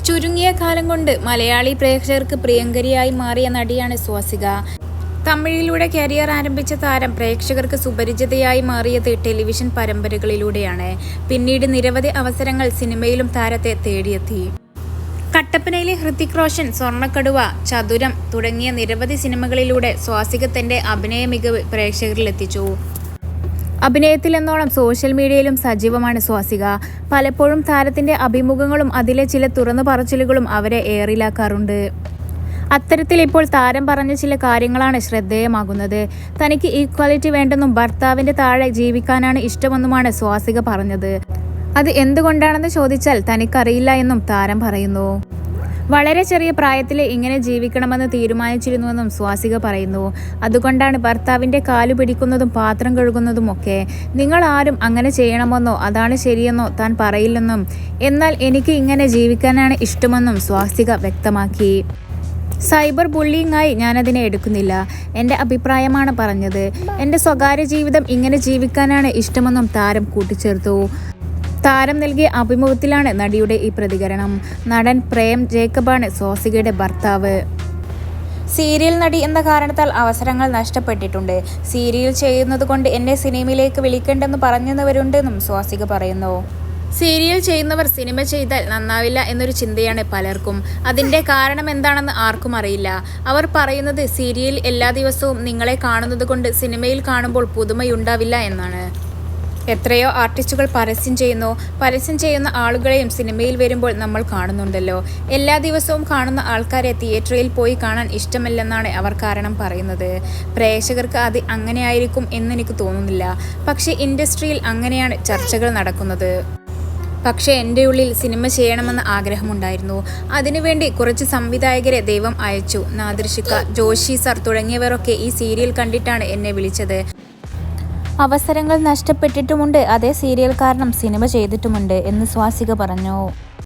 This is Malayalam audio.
ചുരുങ്ങിയ കാലം കൊണ്ട് മലയാളി പ്രേക്ഷകർക്ക് പ്രിയങ്കരിയായി മാറിയ നടിയാണ് സ്വാസിക. തമിഴിലൂടെ കരിയർ ആരംഭിച്ച താരം പ്രേക്ഷകർക്ക് സുപരിചിതയായി മാറിയത് ടെലിവിഷൻ പരമ്പരകളിലൂടെയാണ്. പിന്നീട് നിരവധി അവസരങ്ങൾ സിനിമയിലും താരത്തെ തേടിയെത്തി. കട്ടപ്പനയിലെ ഹൃതിക് റോഷൻ, സ്വർണ്ണക്കടുവ, ചതുരം തുടങ്ങിയ നിരവധി സിനിമകളിലൂടെ സ്വാസിക തന്റെ അഭിനയ മികവ് പ്രേക്ഷകരിലെത്തിച്ചു. അഭിനയത്തിലെന്നോണം സോഷ്യൽ മീഡിയയിലും സജീവമാണ് സ്വാസിക. പലപ്പോഴും താരത്തിന്റെ അഭിമുഖങ്ങളും അതിലെ ചില തുറന്നു പറച്ചിലുകളും അവരെ ഏറിലാക്കാറുണ്ട്. അത്തരത്തിൽ ഇപ്പോൾ താരം പറഞ്ഞ ചില കാര്യങ്ങളാണ് ശ്രദ്ധേയമാകുന്നത്. തനിക്ക് ഈക്വാലിറ്റി വേണ്ടെന്നും ഭർത്താവിന്റെ താഴെ ജീവിക്കാനാണ് ഇഷ്ടമെന്നുമാണ് സ്വാസിക പറഞ്ഞത്. അത് എന്തുകൊണ്ടാണെന്ന് ചോദിച്ചാൽ തനിക്കറിയില്ല എന്നും താരം പറയുന്നു. വളരെ ചെറിയ പ്രായത്തിൽ ഇങ്ങനെ ജീവിക്കണമെന്ന് തീരുമാനിച്ചിരുന്നുവെന്നും സ്വാസിക പറയുന്നു. അതുകൊണ്ടാണ് ഭർത്താവിന്റെ കാലു പിടിക്കുന്നതും പാത്രം കഴുകുന്നതും ഒക്കെ. നിങ്ങൾ ആരും അങ്ങനെ ചെയ്യണമെന്നോ അതാണ് ശരിയെന്നോ താൻ പറയില്ലെന്നും എന്നാൽ എനിക്ക് ഇങ്ങനെ ജീവിക്കാനാണ് ഇഷ്ടമെന്നും സ്വാസിക വ്യക്തമാക്കി. സൈബർ ബുള്ളിയിങ്ങായി ഞാനതിനെ എടുക്കുന്നില്ല. എൻ്റെ അഭിപ്രായമാണ് പറഞ്ഞത്. എൻ്റെ സ്വകാര്യ ജീവിതം ഇങ്ങനെ ജീവിക്കാനാണ് ഇഷ്ടമെന്നും താരം കൂട്ടിച്ചേർത്തു. താരം നൽകിയ അഭിമുഖത്തിലാണ് നടിയുടെ ഈ പ്രതികരണം. നടൻ പ്രേം ജേക്കബാണ് സ്വാസികയുടെ ഭർത്താവ്. സീരിയൽ നടി എന്ന കാരണത്താൽ അവസരങ്ങൾ നഷ്ടപ്പെട്ടിട്ടുണ്ട്. സീരിയൽ ചെയ്യുന്നതുകൊണ്ട് എന്നെ സിനിമയിലേക്ക് വിളിക്കേണ്ടെന്ന് പറഞ്ഞവരുണ്ടെന്നും സ്വാസിക പറയുന്നു. സീരിയൽ ചെയ്യുന്നവർ സിനിമ ചെയ്താൽ നന്നാവില്ല എന്നൊരു ചിന്തയാണ് പലർക്കും. അതിൻ്റെ കാരണം എന്താണെന്ന് ആർക്കും അറിയില്ല. അവർ പറയുന്നത് സീരിയൽ എല്ലാ ദിവസവും നിങ്ങളെ കാണുന്നത് കൊണ്ട് സിനിമയിൽ കാണുമ്പോൾ പുതുമയുണ്ടാവില്ല എന്നാണ്. എത്രയോ ആർട്ടിസ്റ്റുകൾ പരസ്യം ചെയ്യുന്ന ആളുകളെയും സിനിമയിൽ വരുമ്പോൾ നമ്മൾ കാണുന്നുണ്ടല്ലോ. എല്ലാ ദിവസവും കാണുന്ന ആൾക്കാരെ തിയേറ്ററിൽ പോയി കാണാൻ ഇഷ്ടമല്ലെന്നാണ് അവർ കാരണം പറയുന്നത്. പ്രേക്ഷകർക്ക് അത് അങ്ങനെയായിരിക്കും എന്നെനിക്ക് തോന്നുന്നില്ല. പക്ഷേ ഇൻഡസ്ട്രിയിൽ അങ്ങനെയാണ് ചർച്ചകൾ നടക്കുന്നത്. പക്ഷേ എൻ്റെ ഉള്ളിൽ സിനിമ ചെയ്യണമെന്ന ആഗ്രഹമുണ്ടായിരുന്നു. അതിനുവേണ്ടി കുറച്ച് സംവിധായകരെ ദൈവം അയച്ചു. നാദിർഷിക്ക, ജോഷി സർ തുടങ്ങിയവരൊക്കെ ഈ സീരിയൽ കണ്ടിട്ടാണ് എന്നെ വിളിച്ചത്. അവസരങ്ങൾ നഷ്ടപ്പെട്ടിട്ടുമുണ്ട്. അതേ സീരിയൽ കാരണം സിനിമ ചെയ്തിട്ടുമുണ്ട് എന്ന് സ്വാസിക പറഞ്ഞു.